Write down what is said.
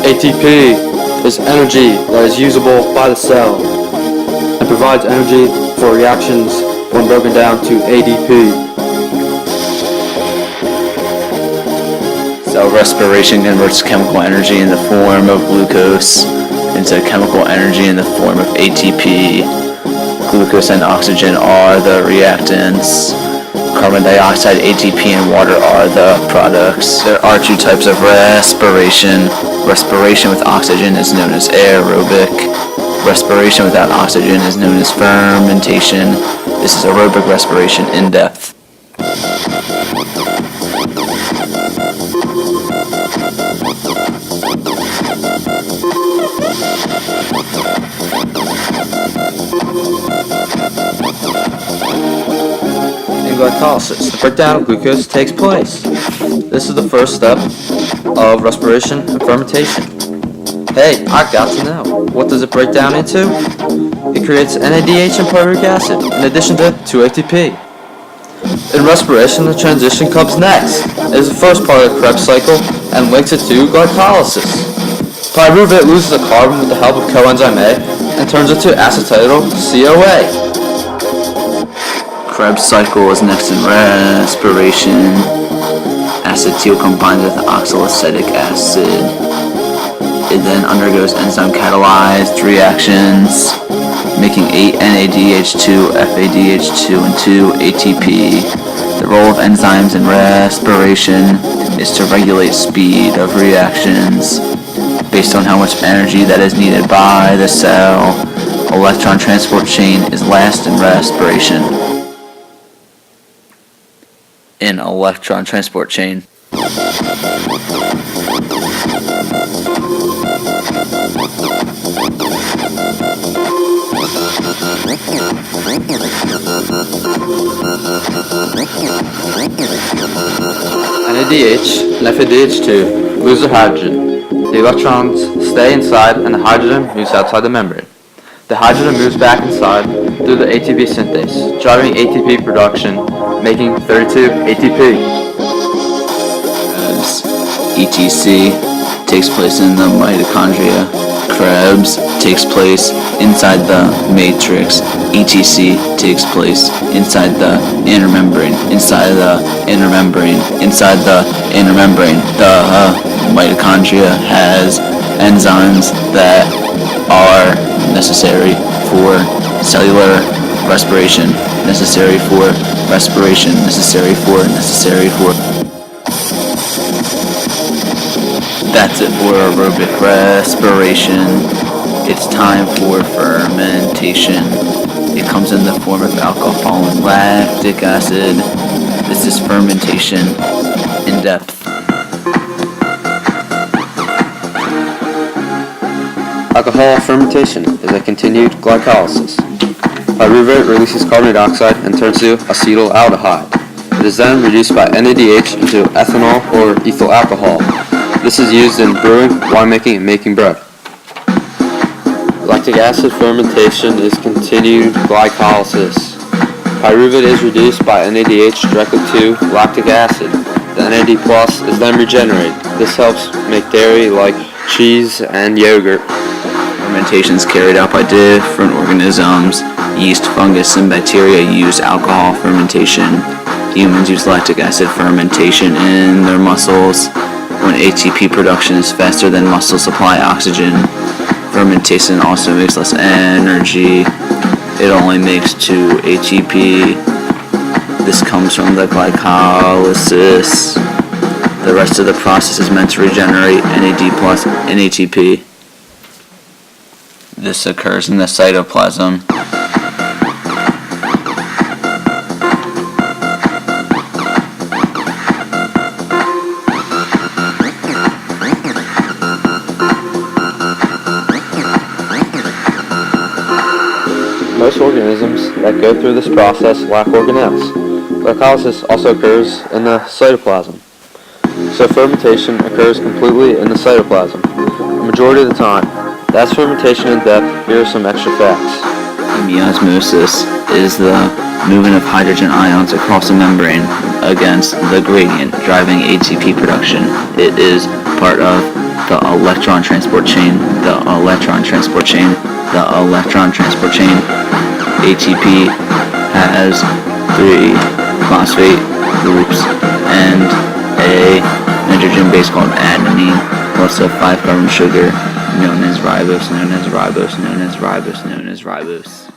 ATP is energy that is usable by the cell and provides energy for reactions when broken down to ADP. Cell respiration converts chemical energy in the form of glucose into chemical energy in the form of ATP. Glucose and oxygen are the reactants. Carbon dioxide, ATP, and water are the products. There are two types of respiration. Respiration with oxygen is known as aerobic. Respiration without oxygen is known as fermentation. This is aerobic respiration in depth. In glycolysis, the breakdown of glucose takes place. This is the first step of respiration and fermentation. Hey, I got to know. What does it break down into? It creates NADH and pyruvic acid, in addition to 2-ATP. In respiration, the transition comes next. It is the first part of the Krebs cycle and links it to glycolysis. Pyruvate loses a carbon with the help of coenzyme A and turns it to acetyl CoA. Krebs cycle is next in respiration. Acetyl combines with oxaloacetic acid. It then undergoes enzyme catalyzed reactions, making 8 NADH2, FADH2, and 2-ATP. The role of enzymes in respiration is to regulate speed of reactions based on how much energy that is needed by the cell. Electron transport chain is last in respiration. In electron transport chain. NADH and FADH2 lose their hydrogen. The electrons stay inside and the hydrogen moves outside the membrane. The hydrogen moves back inside through the ATP synthase, driving ATP production, making 32 ATP. ETC takes place in the mitochondria. Krebs takes place inside the matrix. ETC takes place inside the inner membrane. Inside the inner membrane. Inside the inner membrane. The mitochondria has enzymes that are necessary for cellular respiration. Necessary for respiration. Necessary for. That's it for aerobic respiration. It's time for fermentation. It comes in the form of alcohol and lactic acid. This is fermentation in depth. Alcohol fermentation is a continued glycolysis. Pyruvate releases carbon dioxide and turns to acetaldehyde. It is then reduced by NADH into ethanol or ethyl alcohol. This is used in brewing, winemaking, and making bread. Lactic acid fermentation is continued glycolysis. Pyruvate is reduced by NADH directly to lactic acid. The NAD plus is then regenerated. This helps make dairy like cheese and yogurt. Fermentation is carried out by different organisms. Yeast, fungus, and bacteria use alcohol fermentation. Humans use lactic acid fermentation in their muscles. When ATP production is faster than muscle supply oxygen, fermentation also makes less energy. It only makes 2 ATP. This comes from the glycolysis. The rest of the process is meant to regenerate NAD plus and ATP. This occurs in the cytoplasm. Most organisms that go through this process lack organelles. Glycolysis also occurs in the cytoplasm. So fermentation occurs completely in the cytoplasm, the majority of the time. That's fermentation in depth. Here are some extra facts. Chemiosmosis is the movement of hydrogen ions across a membrane against the gradient, driving ATP production. It is part of the electron transport chain, the electron transport chain, the electron transport chain. ATP has 3 phosphate groups and a nitrogen base called adenine plus a 5 carbon sugar known as ribose, known as ribose, known as ribose, known as ribose.